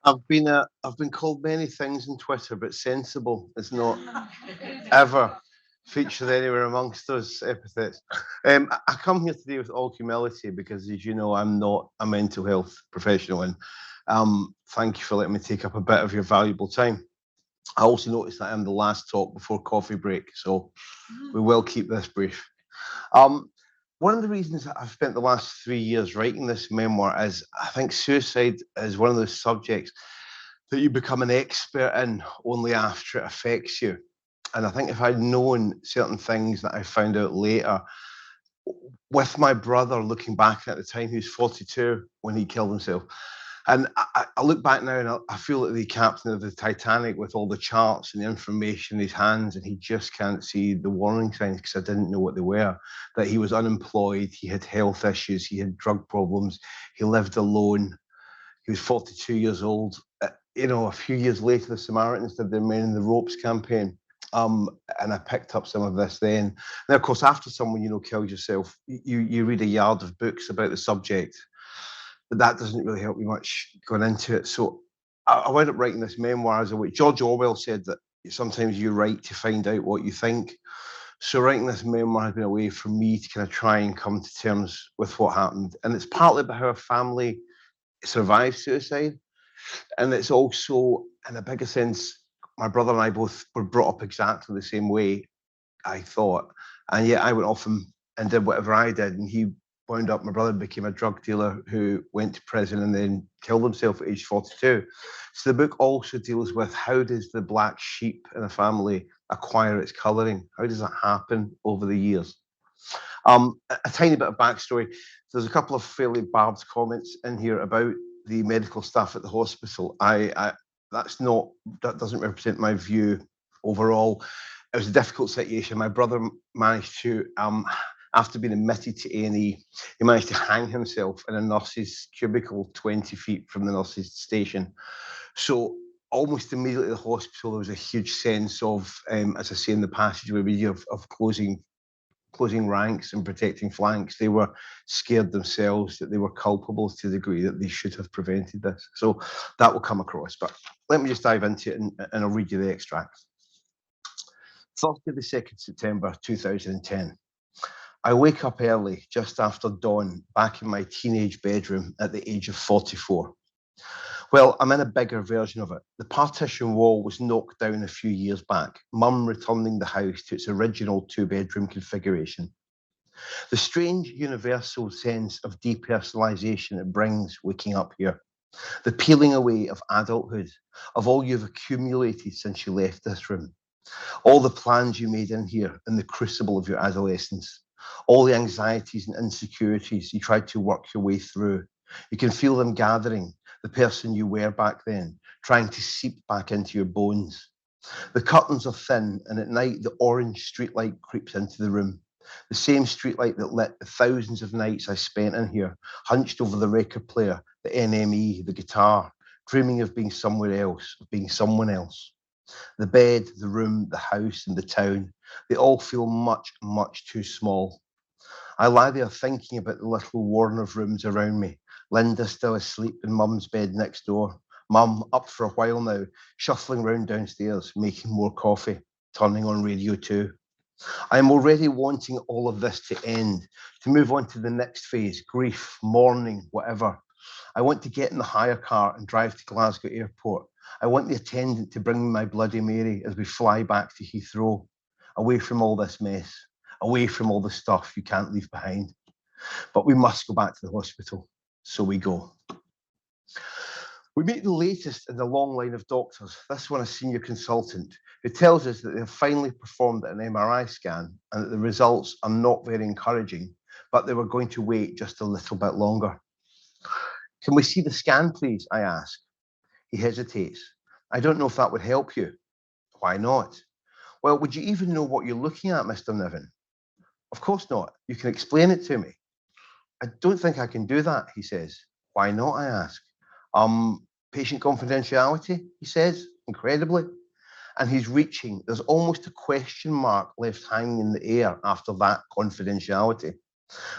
I've been called many things on Twitter, but sensible is not ever featured anywhere amongst those epithets. I come here today with all humility because, as you know, I'm not a mental health professional, and thank you for letting me take up a bit of your valuable time. I also noticed that I'm the last talk before coffee break, so we will keep this brief. Um, One of the reasons that I've spent the last 3 years writing this memoir is I think suicide is one of those subjects that you become an expert in only after it affects you. And I think if I'd known certain things that I found out later, with my brother looking back at the time, he was 42 when he killed himself. And I look back now and I feel like the captain of the Titanic with all the charts and the information in his hands, and he just can't see the warning signs because I didn't know what they were. That he was unemployed, he had health issues, he had drug problems, he lived alone. He was 42 years old. A few years later, the Samaritans did their Men in the Ropes campaign. And I picked up some of this then. Now, of course, after someone, kills yourself, you read a yard of books about the subject, but that doesn't really help you much going into it. So I wound up writing this memoir as a way. George Orwell said that sometimes you write to find out what you think. So writing this memoir has been a way for me to kind of try and come to terms with what happened. And it's partly about how a family survived suicide. And it's also, in a bigger sense, my brother and I both were brought up exactly the same way, I thought. And yet I went off and did whatever I did. And he wound up, my brother became a drug dealer who went to prison and then killed himself at age 42. So the book also deals with how does the black sheep in a family acquire its colouring? How does that happen over the years? A tiny bit of backstory. There's a couple of fairly barbed comments in here about the medical staff at the hospital. That doesn't represent my view overall. It was a difficult situation. My brother managed to, after being admitted to A&E, he managed to hang himself in a nurse's cubicle 20 feet from the nurse's station. So almost immediately at the hospital, there was a huge sense of, as I say in the passage we read, of closing ranks and protecting flanks. They were scared themselves that they were culpable to the degree that they should have prevented this. So that will come across. But let me just dive into it and I'll read you the extract. Thursday, the 2nd September 2010. I wake up early, just after dawn, back in my teenage bedroom at the age of 44. Well, I'm in a bigger version of it. The partition wall was knocked down a few years back, Mum returning the house to its original 2-bedroom configuration. The strange universal sense of depersonalization it brings waking up here. The peeling away of adulthood, of all you've accumulated since you left this room. All the plans you made in here in the crucible of your adolescence. All the anxieties and insecurities you tried to work your way through. You can feel them gathering, the person you were back then, trying to seep back into your bones. The curtains are thin, and at night the orange streetlight creeps into the room. The same streetlight that lit the thousands of nights I spent in here, hunched over the record player, the NME, the guitar, dreaming of being somewhere else, of being someone else. The bed, the room, the house, and the town, they all feel much, much too small. I lie there thinking about the little warren of rooms around me. Linda still asleep in Mum's bed next door. Mum up for a while now, shuffling round downstairs, making more coffee, turning on Radio 2. I'm already wanting all of this to end, to move on to the next phase, grief, mourning, whatever. I want to get in the hire car and drive to Glasgow Airport. I want the attendant to bring me my Bloody Mary as we fly back to Heathrow, away from all this mess, away from all the stuff you can't leave behind. But we must go back to the hospital. So we go. We meet the latest in the long line of doctors, this one a senior consultant, who tells us that they have finally performed an MRI scan and that the results are not very encouraging, but they were going to wait just a little bit longer. Can we see the scan, please? I ask. He hesitates. I don't know if that would help you. Why not? Well, would you even know what you're looking at, Mr. Niven? Of course not. You can explain it to me. I don't think I can do that, he says. Why not, I ask. Patient confidentiality, he says, incredibly. And he's reaching. There's almost a question mark left hanging in the air after that confidentiality.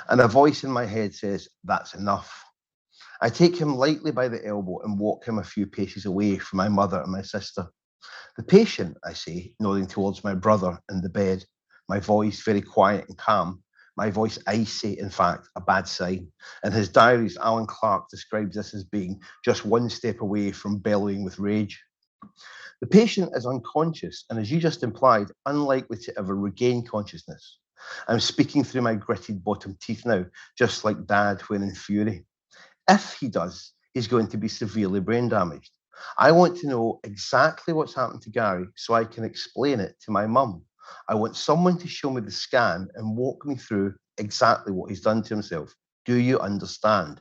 And a voice in my head says, that's enough. I take him lightly by the elbow and walk him a few paces away from my mother and my sister. The patient, I say, nodding towards my brother in the bed, my voice very quiet and calm, my voice icy, in fact, a bad sign. In his diaries, Alan Clark describes this as being just one step away from bellowing with rage. The patient is unconscious and, as you just implied, unlikely to ever regain consciousness. I'm speaking through my gritted bottom teeth now, just like Dad when in fury. If he does, he's going to be severely brain damaged. I want to know exactly what's happened to Gary so I can explain it to my mum. I want someone to show me the scan and walk me through exactly what he's done to himself. Do you understand?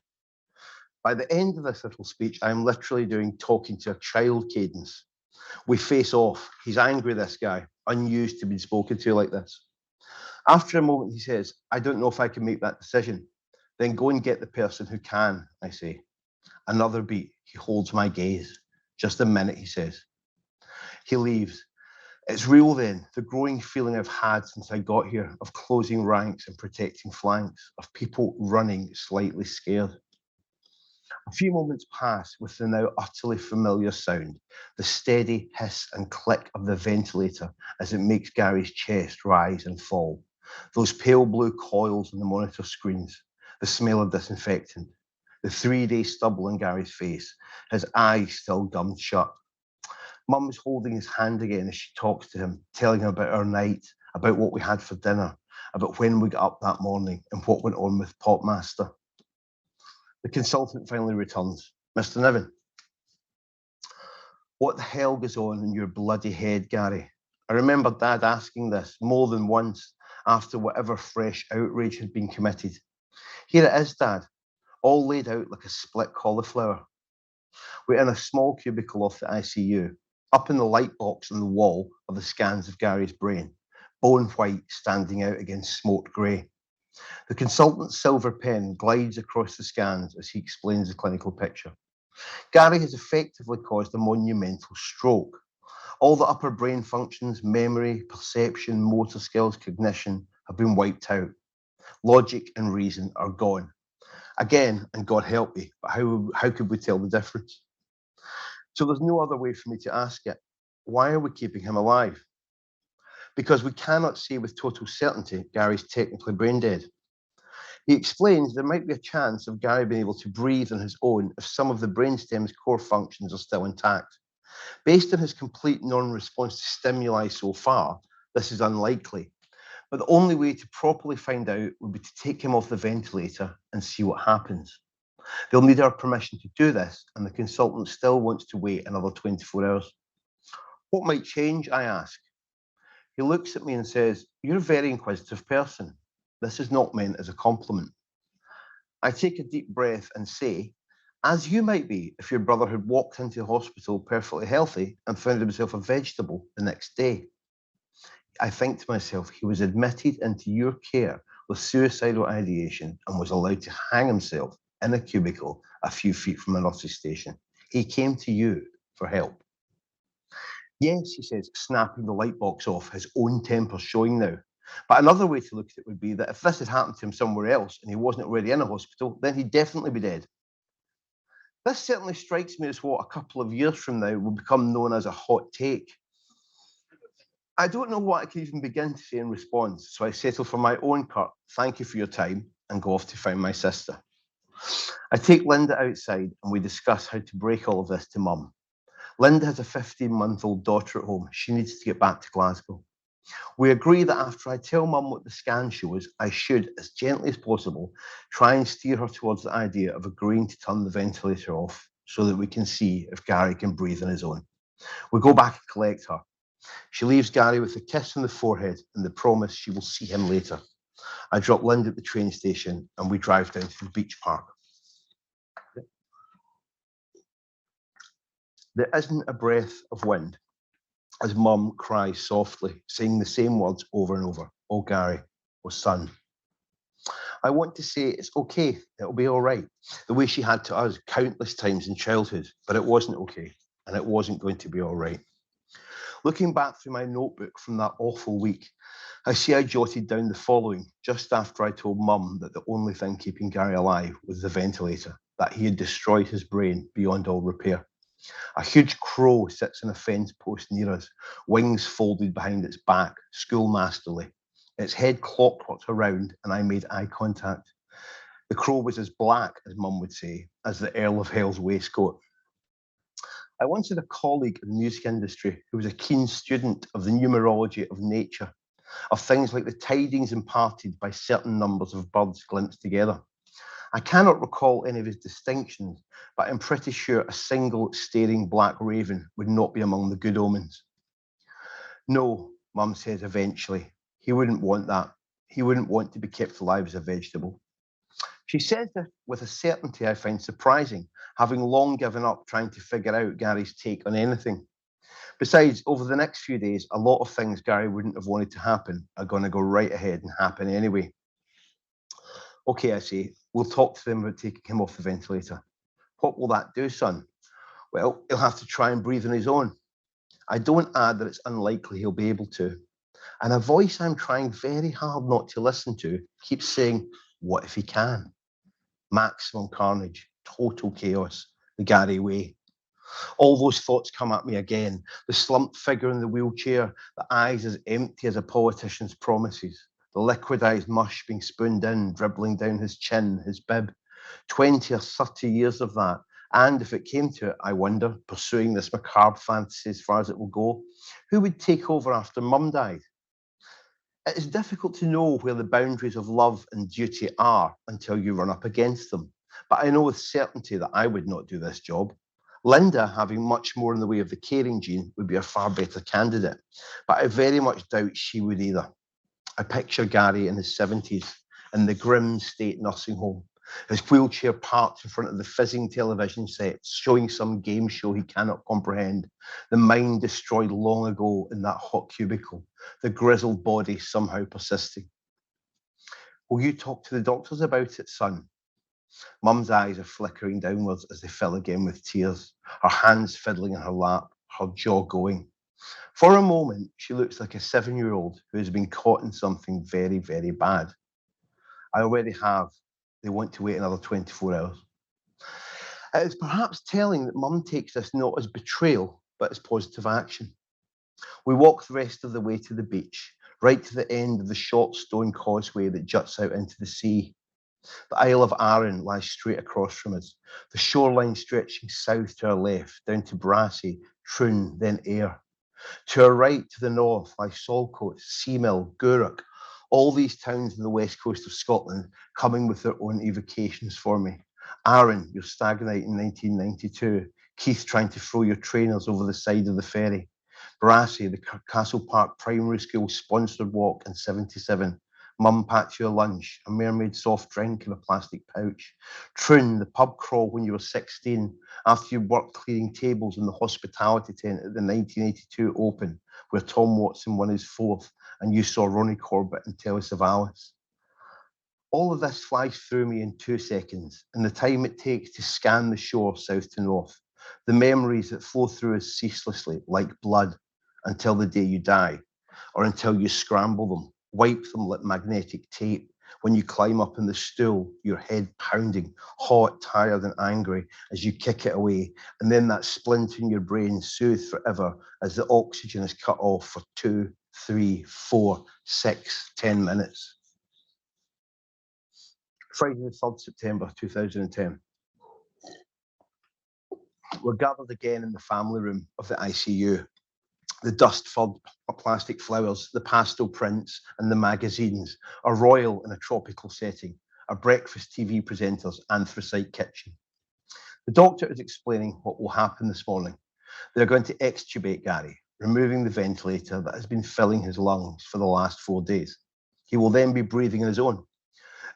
By the end of this little speech, I'm literally doing talking to a child cadence. We face off. He's angry, this guy, unused to being spoken to like this. After a moment, he says, I don't know if I can make that decision. Then go and get the person who can, I say. Another beat. He holds my gaze. Just a minute, he says. He leaves. It's real then, the growing feeling I've had since I got here of closing ranks and protecting flanks, of people running slightly scared. A few moments pass with the now utterly familiar sound, the steady hiss and click of the ventilator as it makes Gary's chest rise and fall. Those pale blue coils on the monitor screens, the smell of disinfectant, the 3-day stubble on Gary's face, his eyes still gummed shut. Mum is holding his hand again as she talks to him, telling him about our night, about what we had for dinner, about when we got up that morning and what went on with Popmaster. The consultant finally returns. Mr. Niven, what the hell goes on in your bloody head, Gary? I remember Dad asking this more than once after whatever fresh outrage had been committed. Here it is, Dad, all laid out like a split cauliflower. We're in a small cubicle off the ICU, up in the light box on the wall of the scans of Gary's brain, bone white standing out against smoked grey. The consultant's silver pen glides across the scans as he explains the clinical picture. Gary has effectively caused a monumental stroke. All the upper brain functions, memory, perception, motor skills, cognition, have been wiped out. Logic and reason are gone. Again, and God help me, but how could we tell the difference? So there's no other way for me to ask it. Why are we keeping him alive? Because we cannot say with total certainty Gary's technically brain dead. He explains there might be a chance of Gary being able to breathe on his own if some of the brainstem's core functions are still intact. Based on his complete non-response to stimuli so far, this is unlikely. But the only way to properly find out would be to take him off the ventilator and see what happens. They'll need our permission to do this, and the consultant still wants to wait another 24 hours. What might change, I ask. He looks at me and says, you're a very inquisitive person. This is not meant as a compliment. I take a deep breath and say, as you might be if your brother had walked into the hospital perfectly healthy and found himself a vegetable the next day. I think to myself, he was admitted into your care with suicidal ideation and was allowed to hang himself in a cubicle a few feet from a nurse's station. He came to you for help. Yes, he says, snapping the light box off, his own temper showing now. But another way to look at it would be that if this had happened to him somewhere else and he wasn't already in a hospital, then he'd definitely be dead. This certainly strikes me as what a couple of years from now will become known as a hot take. I don't know what I can even begin to say in response, so I settle for my own curt, thank you for your time, and go off to find my sister. I take Linda outside and we discuss how to break all of this to Mum. Linda has a 15-month-old daughter at home. She needs to get back to Glasgow. We agree that after I tell Mum what the scan shows, I should, as gently as possible, try and steer her towards the idea of agreeing to turn the ventilator off so that we can see if Gary can breathe on his own. We go back and collect her. She leaves Gary with a kiss on the forehead and the promise she will see him later. I drop Linda at the train station and we drive down to the beach park. There isn't a breath of wind as Mum cries softly, saying the same words over and over. Oh, Gary, oh, son. I want to say it's okay, it'll be all right, the way she had to us countless times in childhood, but it wasn't okay, and it wasn't going to be all right. Looking back through my notebook from that awful week, I see I jotted down the following just after I told Mum that the only thing keeping Gary alive was the ventilator, that he had destroyed his brain beyond all repair. A huge crow sits on a fence post near us, wings folded behind its back, schoolmasterly. Its head clockworked around, and I made eye contact. The crow was as black, as Mum would say, as the Earl of Hell's waistcoat. I once had a colleague in the music industry who was a keen student of the numerology of nature, of things like the tidings imparted by certain numbers of birds glimpsed together. I cannot recall any of his distinctions, but I'm pretty sure a single staring black raven would not be among the good omens. No, Mum says eventually, he wouldn't want that. He wouldn't want to be kept alive as a vegetable. She says this with a certainty I find surprising, having long given up trying to figure out Gary's take on anything. Besides, over the next few days, a lot of things Gary wouldn't have wanted to happen are going to go right ahead and happen anyway. Okay, I say, we'll talk to them about taking him off the ventilator. What will that do, son? Well, he'll have to try and breathe on his own. I don't add that it's unlikely he'll be able to. And a voice I'm trying very hard not to listen to keeps saying, what if he can? Maximum carnage, total chaos, the Gary way. All those thoughts come at me again. The slumped figure in the wheelchair, the eyes as empty as a politician's promises, the liquidized mush being spooned in, dribbling down his chin, his bib. 20 or 30 years of that. And if it came to it, I wonder, pursuing this macabre fantasy as far as it will go, who would take over after Mum died? It is difficult to know where the boundaries of love and duty are until you run up against them. But I know with certainty that I would not do this job. Linda, having much more in the way of the caring gene, would be a far better candidate. But I very much doubt she would either. I picture Gary in his 70s in the grim state nursing home, his wheelchair parked in front of the fizzing television set, showing some game show he cannot comprehend, the mind destroyed long ago in that hot cubicle, the grizzled body somehow persisting. Will you talk to the doctors about it, son? Mum's eyes are flickering downwards as they fill again with tears, her hands fiddling in her lap, her jaw going. For a moment, she looks like a 7-year-old who has been caught in something very, very bad. I already have. They want to wait another 24 hours. It is perhaps telling that Mum takes this not as betrayal, but as positive action. We walk the rest of the way to the beach, right to the end of the short stone causeway that juts out into the sea. The Isle of Arran lies straight across from us, the shoreline stretching south to our left, down to Brassey, Troon, then Ayr. To our right, to the north, lie Saltcoats, Seamill, Gourock, all these towns on the west coast of Scotland coming with their own evocations for me. Arran, your stag night in 1992, Keith trying to throw your trainers over the side of the ferry. Brassey, the Castle Park Primary School sponsored walk in 77. Mum packs you a lunch, a mermaid soft drink in a plastic pouch. Troon, the pub crawl when you were 16, after you worked clearing tables in the hospitality tent at the 1982 Open, where Tom Watson won his fourth, and you saw Ronnie Corbett and Telly Savalas. All of this flies through me in 2 seconds, and the time it takes to scan the shore south to north, the memories that flow through us ceaselessly, like blood, until the day you die, or until you scramble them, wipe them like magnetic tape. When you climb up in the stool, your head pounding, hot, tired, and angry as you kick it away, and then that splint in your brain soothed forever as the oxygen is cut off for 2, 3, 4, 6, 10 minutes. Friday the 3rd September 2010. We're gathered again in the family room of the ICU. The dust-furred plastic flowers, the pastel prints, and the magazines are royal in a tropical setting, our breakfast TV presenters, anthracite kitchen. The doctor is explaining what will happen this morning. They're going to extubate Gary, removing the ventilator that has been filling his lungs for the last 4 days. He will then be breathing on his own.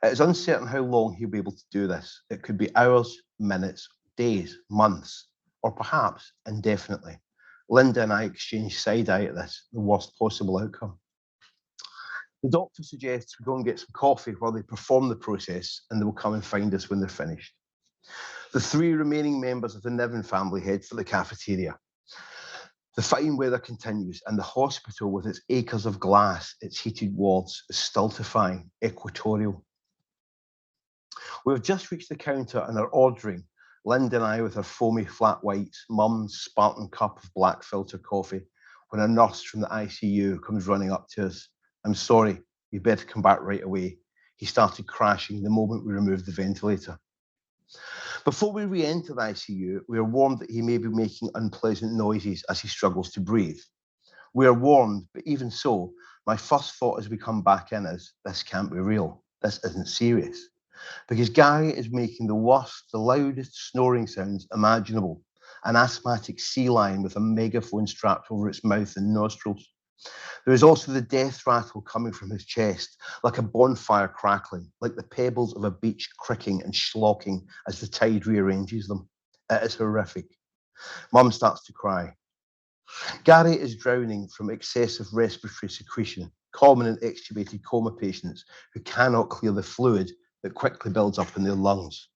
It is uncertain how long he'll be able to do this. It could be hours, minutes, days, months, or perhaps indefinitely. Linda and I exchange side-eye at this, the worst possible outcome. The doctor suggests we go and get some coffee while they perform the process, and they will come and find us when they're finished. The 3 remaining members of the Niven family head for the cafeteria. The fine weather continues, and the hospital, with its acres of glass, its heated wards, is stultifying, equatorial. We've just reached the counter and are ordering, Linda and I with our foamy flat whites, Mum's Spartan cup of black filter coffee, when a nurse from the ICU comes running up to us. I'm sorry, you better come back right away. He started crashing the moment we removed the ventilator. Before we re-enter the ICU, we are warned that he may be making unpleasant noises as he struggles to breathe. We are warned, but even so, my first thought as we come back in is, this can't be real. This isn't serious. Because Gary is making the worst, the loudest snoring sounds imaginable, an asthmatic sea lion with a megaphone strapped over its mouth and nostrils. There is also the death rattle coming from his chest, like a bonfire crackling, like the pebbles of a beach cricking and schlocking as the tide rearranges them. It is horrific. Mum starts to cry. Gary is drowning from excessive respiratory secretion, common in extubated coma patients who cannot clear the fluid that quickly builds up in their lungs.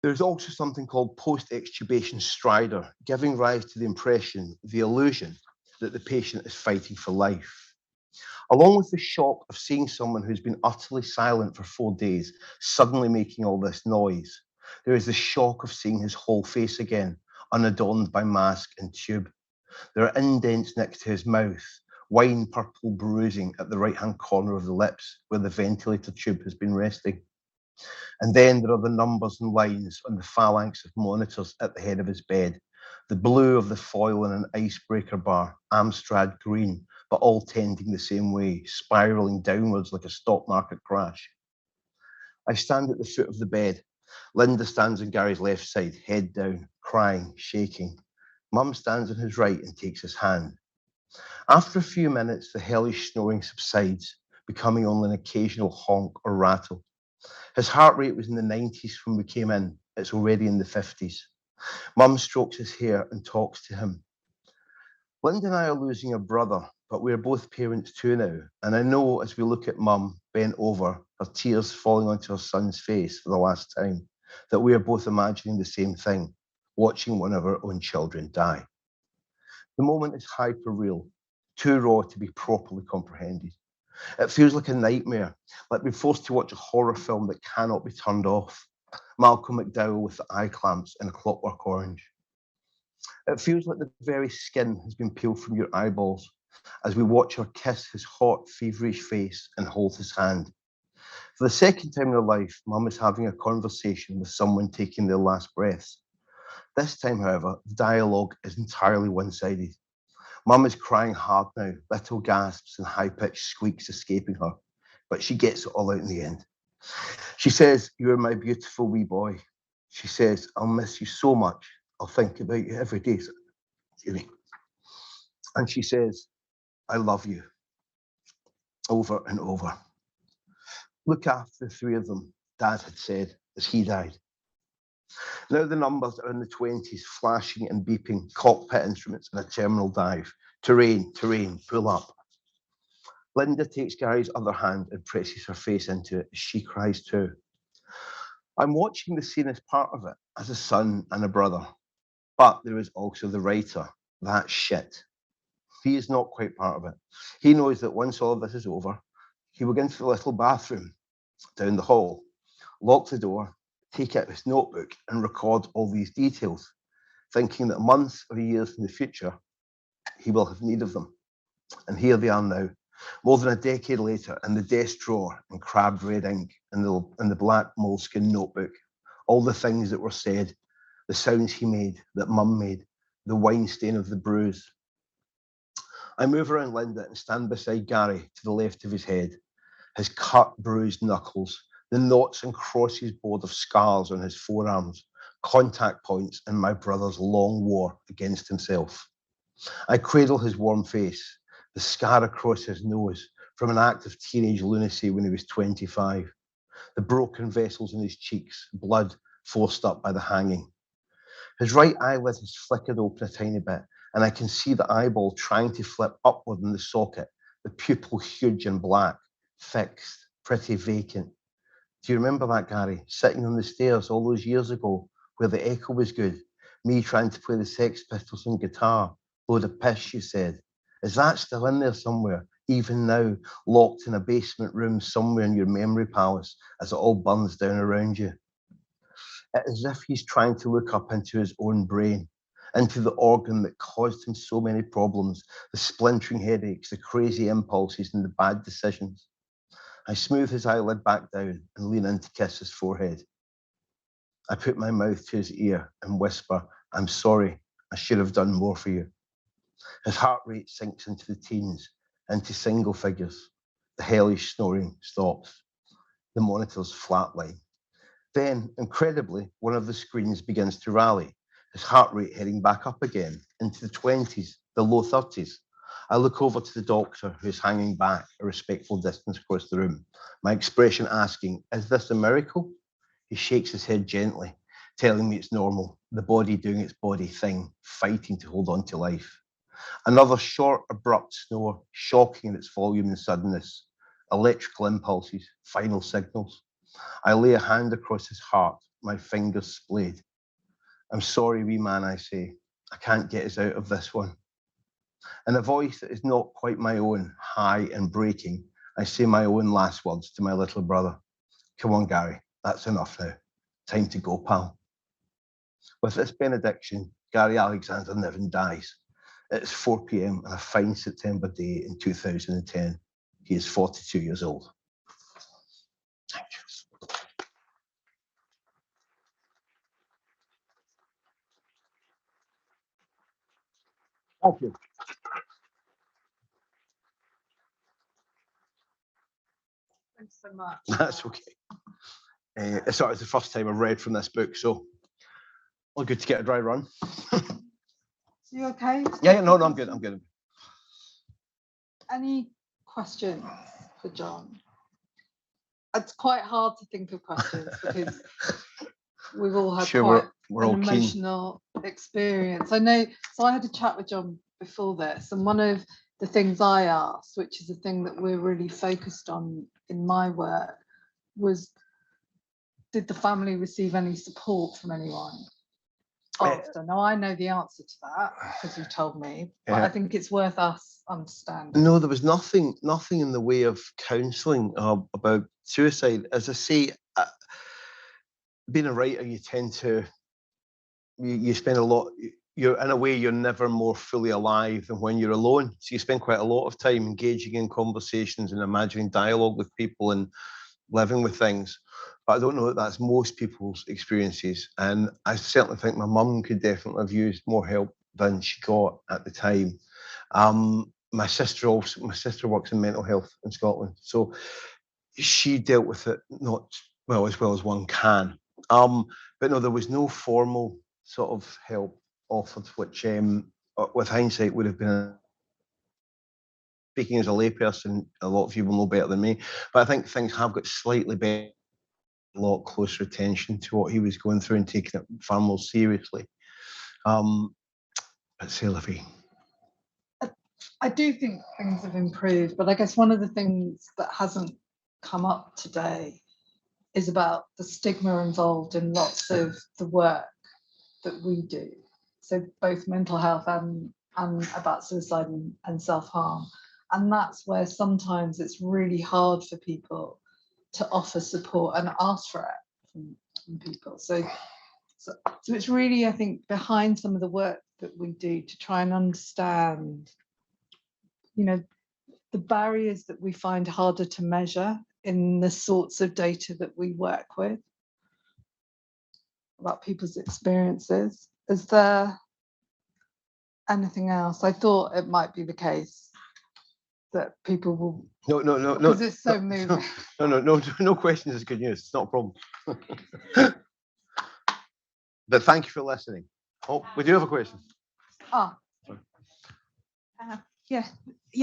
There's also something called post-extubation stridor, giving rise to the impression, the illusion, that the patient is fighting for life. Along with the shock of seeing someone who's been utterly silent for 4 days suddenly making all this noise, there is the shock of seeing his whole face again, unadorned by mask and tube. There are indents next to his mouth, wine purple bruising at the right-hand corner of the lips where the ventilator tube has been resting. And then there are the numbers and lines on the phalanx of monitors at the head of his bed, the blue of the foil in an icebreaker bar, Amstrad green, but all tending the same way, spiraling downwards like a stock market crash. I stand at the foot of the bed. Linda stands on Gary's left side, head down, crying, shaking. Mum stands on his right and takes his hand. After a few minutes, the hellish snoring subsides, becoming only an occasional honk or rattle. His heart rate was in the 90s when we came in. It's already in the 50s. Mum strokes his hair and talks to him. Linda and I are losing a brother, but we're both parents too now. And I know as we look at Mum bent over, her tears falling onto her son's face for the last time, that we are both imagining the same thing, watching one of our own children die. The moment is hyper real, too raw to be properly comprehended. It feels like a nightmare, like being forced to watch a horror film that cannot be turned off. Malcolm McDowell with the eye clamps in A Clockwork Orange. It feels like the very skin has been peeled from your eyeballs as we watch her kiss his hot, feverish face and hold his hand. For the second time in her life, Mum is having a conversation with someone taking their last breaths. This time, however, the dialogue is entirely one-sided. Mum is crying hard now, little gasps and high-pitched squeaks escaping her, but she gets it all out in the end. She says, "You are my beautiful wee boy." She says, "I'll miss you so much. I'll think about you every day." And she says, "I love you," over and over. Look after the three of them, Dad had said as he died. Now the numbers are in the 20s, flashing and beeping, cockpit instruments in a terminal dive. Terrain, pull up. Linda takes Gary's other hand and presses her face into it as she cries too. I'm watching the scene as part of it, as a son and a brother. But there is also the writer, that shit. He is not quite part of it. He knows that once all of this is over, he will go into the little bathroom down the hall, lock the door, take out his notebook and record all these details, thinking that months or years in the future, he will have need of them. And here they are now, more than a decade later, in the desk drawer in crabbed red ink and the black moleskin notebook, all the things that were said, the sounds he made, that Mum made, the wine stain of the bruise. I move around Linda and stand beside Gary to the left of his head, his cut, bruised knuckles, the knots and crosses board of scars on his forearms, contact points in my brother's long war against himself. I cradle his warm face, the scar across his nose from an act of teenage lunacy when he was 25, the broken vessels in his cheeks, blood forced up by the hanging. His right eyelid has flickered open a tiny bit, and I can see the eyeball trying to flip upward in the socket, the pupil huge and black, fixed, pretty vacant. Do you remember that, Gary, sitting on the stairs all those years ago where the echo was good, me trying to play the Sex Pistols on guitar, Load of piss, she said. Is that still in there somewhere, even now, locked in a basement room somewhere in your memory palace as it all burns down around you? It's as if he's trying to look up into his own brain, into the organ that caused him so many problems, the splintering headaches, the crazy impulses, and the bad decisions. I smooth his eyelid back down and lean in to kiss his forehead. I put my mouth to his ear and whisper, I'm sorry, I should have done more for you. His heart rate sinks into the teens, into single figures. The hellish snoring stops. The monitors flatline. Then, incredibly, one of the screens begins to rally, his heart rate heading back up again into the 20s, the low 30s. I look over to the doctor, who's hanging back a respectful distance across the room, my expression asking, is this a miracle? He shakes his head gently, telling me it's normal, the body doing its body thing, fighting to hold on to life. Another short, abrupt snore, shocking in its volume and suddenness. Electrical impulses, final signals. I lay a hand across his heart, my fingers splayed. I'm sorry, wee man, I say. I can't get us out of this one. In a voice that is not quite my own, high and breaking, I say my own last words to my little brother. Come on, Gary, that's enough now. Time to go, pal. With this benediction, Gary Alexander Niven dies. It's 4 p.m. on a fine September day in 2010. He is 42 years old. Thank you. Thank you. Thanks so much. That's okay. It's the first time I've read from this book, so all good to get a dry run. So you okay? Yeah, no, I'm good. I'm good. Any questions for John? It's quite hard to think of questions because we've all had quite we're all an emotional experience. I know, so I had a chat with John before this, and one of the things I asked, which is a thing that we're really focused on in my work, was did the family receive any support from anyone after? Now I know the answer to that because you told me, but I think it's worth us understanding. No, there was nothing in the way of counselling about suicide. As I say, being a writer, you tend to you spend a lot. You're in a way you're never more fully alive than when you're alone. So you spend quite a lot of time engaging in conversations and imagining dialogue with people and living with things. But I don't know that that's most people's experiences. And I certainly think my mum could definitely have used more help than she got at the time. My sister works in mental health in Scotland, so she dealt with it not well as one can. But no, there was no formal sort of help offered, which with hindsight would have been. Speaking as a layperson, a lot of you will know better than me, but I think things have got slightly better, a lot closer attention to what he was going through and taking it far more seriously. But say, Livy. I do think things have improved, but I guess one of the things that hasn't come up today is about the stigma involved in lots of the work that we do. So both mental health and about suicide and self-harm. And that's where sometimes it's really hard for people to offer support and ask for it from people. So it's really, I think, behind some of the work that we do to try and understand, you know, the barriers that we find harder to measure in the sorts of data that we work with about people's experiences. Is there anything else? I thought it might be the case that people will. No. Because it's so moving. No questions is good news. It's not a problem. But thank you for listening. Oh, we do have a question. Yeah,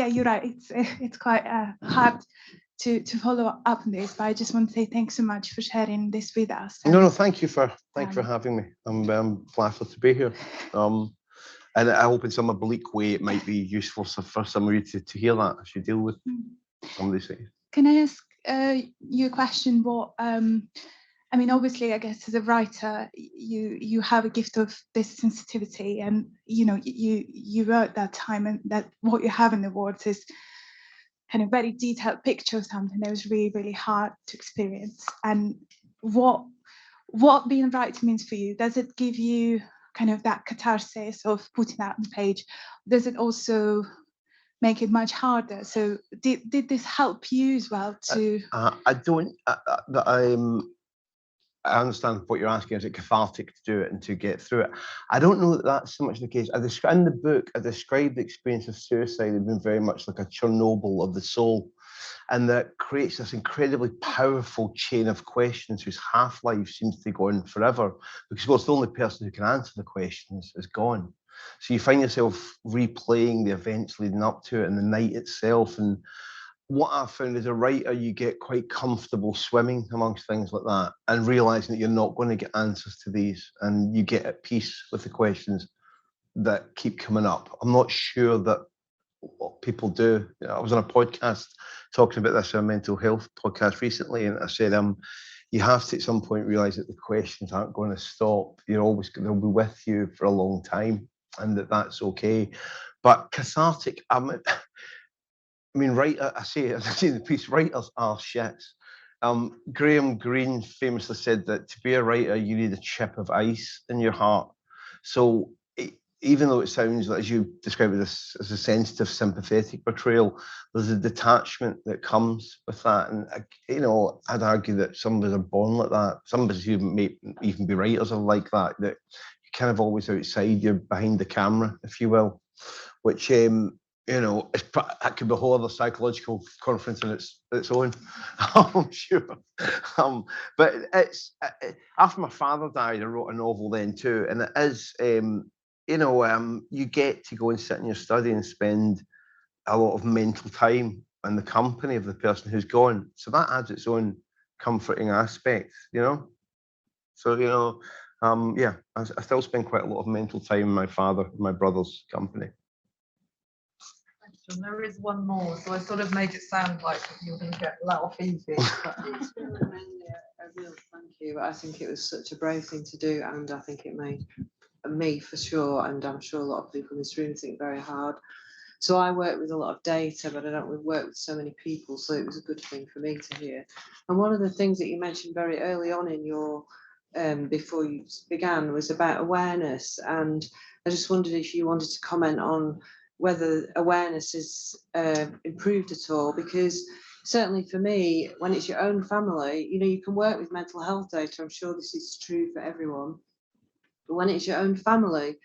you're right. It's quite hard to follow up on this, but I just want to say thanks so much for sharing this with us. No, thank you for having me. I'm flattered to be here. And I hope in some oblique way it might be useful for some of you to hear that as you deal with some of these things. Can I ask you a question? What I mean, obviously, I guess as a writer, you have a gift of this sensitivity, and you wrote that time, and that what you have in the words is kind of very detailed picture of something that was really, really hard to experience. And what being a writer means for you? Does it give you kind of that catharsis of putting that on the page? Does it also make it much harder? So did this help you as well to? I don't. I understand what you're asking. Is it cathartic to do it and to get through it? I don't know that that's so much the case. In the book, I described the experience of suicide as being very much like a Chernobyl of the soul, and that creates this incredibly powerful chain of questions whose half-life seems to go on forever, because, well, it's the only person who can answer the questions is gone. So you find yourself replaying the events leading up to it and the night itself. And what I found as a writer, you get quite comfortable swimming amongst things like that and realizing that you're not going to get answers to these, and you get at peace with the questions that keep coming up. I'm not sure that what people do. I was on a podcast talking about this, a mental health podcast recently, and I said, you have to at some point realize that the questions aren't going to stop. They'll be with you for a long time, and that's okay. But cathartic, I mean, I say in the piece, writers are shits. Graham Greene famously said that to be a writer, you need a chip of ice in your heart. So even though it sounds like, as you describe it, as a sensitive, sympathetic portrayal, there's a detachment that comes with that. And I'd argue that some of us are born like that. Some of us who may even be writers are like that. That you're kind of always outside. You're behind the camera, if you will, which that could be a whole other psychological conference in its own, I'm sure. But it's after my father died, I wrote a novel then too, and it is, you get to go and sit in your study and spend a lot of mental time in the company of the person who's gone. So that adds its own comforting aspect, So I still spend quite a lot of mental time in my brother's company. There is one more, so I sort of made it sound like you were going to get let off easy. It's mainly a real thank you. I think it was such a brave thing to do, and I think it made me, for sure, and I'm sure a lot of people in this room think very hard. So I work with a lot of data, but I don't work with so many people, so it was a good thing for me to hear. And one of the things that you mentioned very early on in your before you began was about awareness, and I just wondered if you wanted to comment on whether awareness is improved at all, because certainly for me, when it's your own family, you can work with mental health data. I'm sure this is true for everyone. But when it's your own family,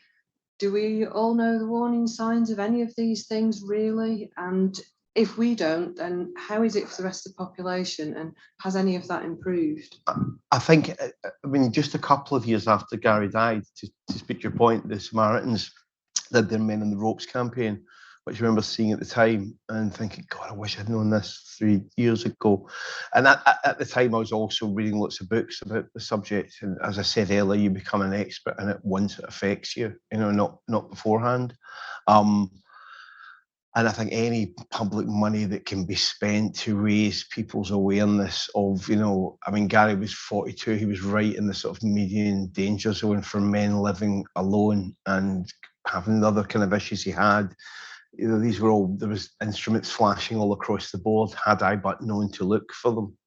do we all know the warning signs of any of these things really? And if we don't, then how is it for the rest of the population? And has any of that improved? I think, just a couple of years after Gary died, to speak to your point, the Samaritans did their Men in the Ropes campaign, which I remember seeing at the time and thinking, God, I wish I'd known this 3 years ago. And at the time, I was also reading lots of books about the subject. And as I said earlier, you become an expert in it once it affects you, not beforehand. And I think any public money that can be spent to raise people's awareness of, Gary was 42, he was right in the sort of median danger zone for men living alone and having the other kind of issues he had. There was instruments flashing all across the board, had I but known to look for them,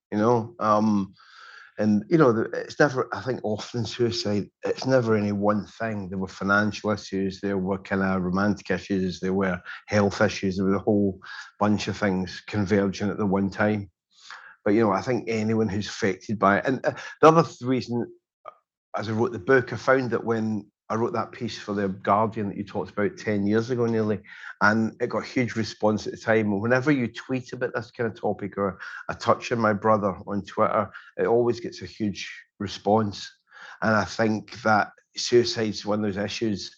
it's never, I think often suicide, it's never any one thing. There were financial issues, there were kind of romantic issues, there were health issues, there was a whole bunch of things converging at the one time. But, I think anyone who's affected by it, and the other reason, as I wrote the book, I found that when I wrote that piece for The Guardian that you talked about 10 years ago nearly, and it got a huge response at the time. And whenever you tweet about this kind of topic, or I touch on my brother on Twitter, it always gets a huge response. And I think that suicide's one of those issues.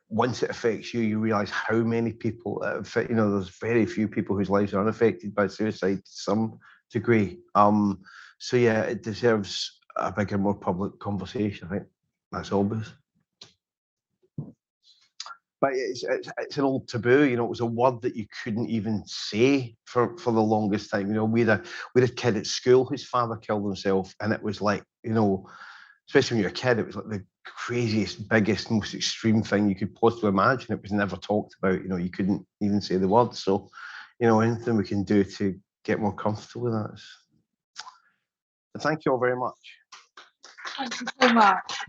Once it affects you, you realise how many people it affects. There's very few people whose lives are unaffected by suicide to some degree. So yeah, it deserves a bigger, more public conversation. I think that's obvious. But it's an old taboo, you know. It was a word that you couldn't even say for the longest time. You know, we had a kid at school whose father killed himself, and it was like, you know, especially when you're a kid, it was like the craziest, biggest, most extreme thing you could possibly imagine. It was never talked about. You know, you couldn't even say the word. So, you know, anything we can do to get more comfortable with that. Thank you all very much. Thank you so much.